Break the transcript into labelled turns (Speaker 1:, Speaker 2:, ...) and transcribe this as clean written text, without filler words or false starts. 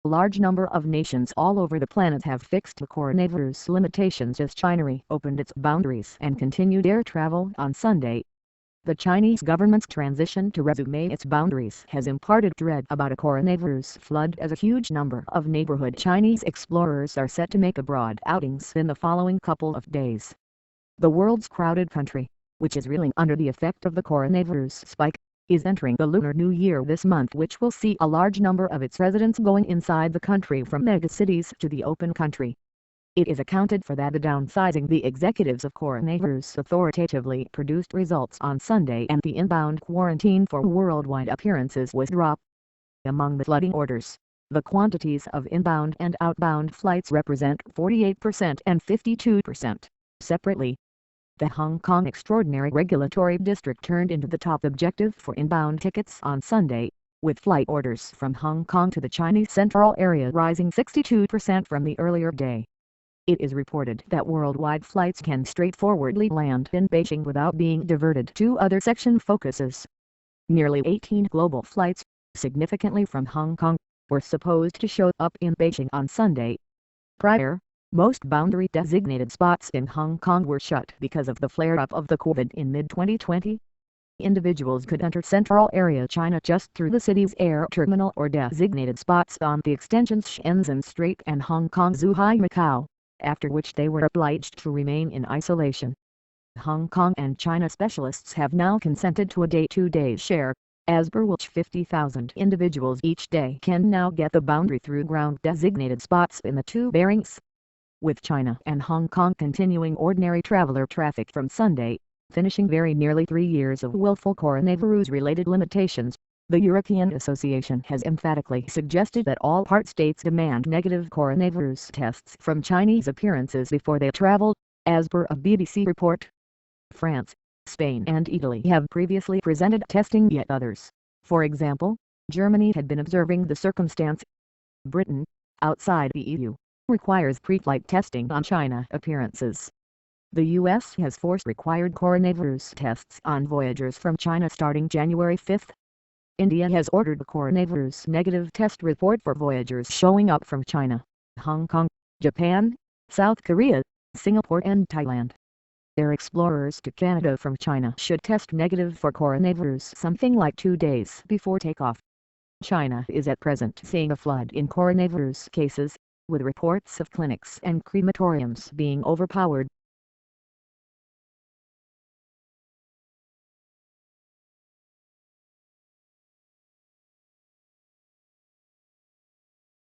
Speaker 1: A large number of nations all over the planet have fixed the coronavirus limitations as China reopened its boundaries and continued air travel on Sunday. The Chinese government's transition to resume its boundaries has imparted dread about a coronavirus flood as a huge number of neighborhood Chinese explorers are set to make abroad outings in the following couple of days. The world's crowded country, which is reeling under the effect of the coronavirus spike, is entering the Lunar New Year this month, which will see a large number of its residents going inside the country from megacities to the open country. It is accounted for that the downsizing the executives of coronavirus authoritatively produced results on Sunday, and the inbound quarantine for worldwide appearances was dropped. Among the flooding orders, the quantities of inbound and outbound flights represent 48% and 52%, separately. The Hong Kong Extraordinary Regulatory District turned into the top objective for inbound tickets on Sunday, with flight orders from Hong Kong to the Chinese Central Area rising 62% from the earlier day. It is reported that worldwide flights can straightforwardly land in Beijing without being diverted to other section focuses. Nearly 18 global flights, significantly from Hong Kong, were supposed to show up in Beijing on Sunday. Prior, most boundary-designated spots in Hong Kong were shut because of the flare-up of the COVID in mid-2020. Individuals could enter Central Area China just through the city's air terminal or designated spots on the extensions Shenzhen Strait and Kong-Zhuhai-Macau, after which they were obliged to remain in isolation. Hong Kong and China specialists have now consented to a day-to-day share, as per which 50,000 individuals each day can now get the boundary through ground-designated spots in the two bearings. With China and Hong Kong continuing ordinary traveler traffic from Sunday, finishing very nearly 3 years of willful coronavirus-related limitations, the European Association has emphatically suggested that all part states demand negative coronavirus tests from Chinese appearances before they travel, as per a BBC report. France, Spain and Italy have previously presented testing, yet others, for example, Germany, had been observing the circumstance. Britain, outside the EU, requires pre-flight testing on China appearances. The U.S. has forced required coronavirus tests on voyagers from China starting January 5. India has ordered a coronavirus negative test report for voyagers showing up from China, Hong Kong, Japan, South Korea, Singapore and Thailand. Their explorers to Canada from China should test negative for coronavirus something like 2 days before takeoff. China is at present seeing a flood in coronavirus cases, with reports of clinics and crematoriums being overpowered.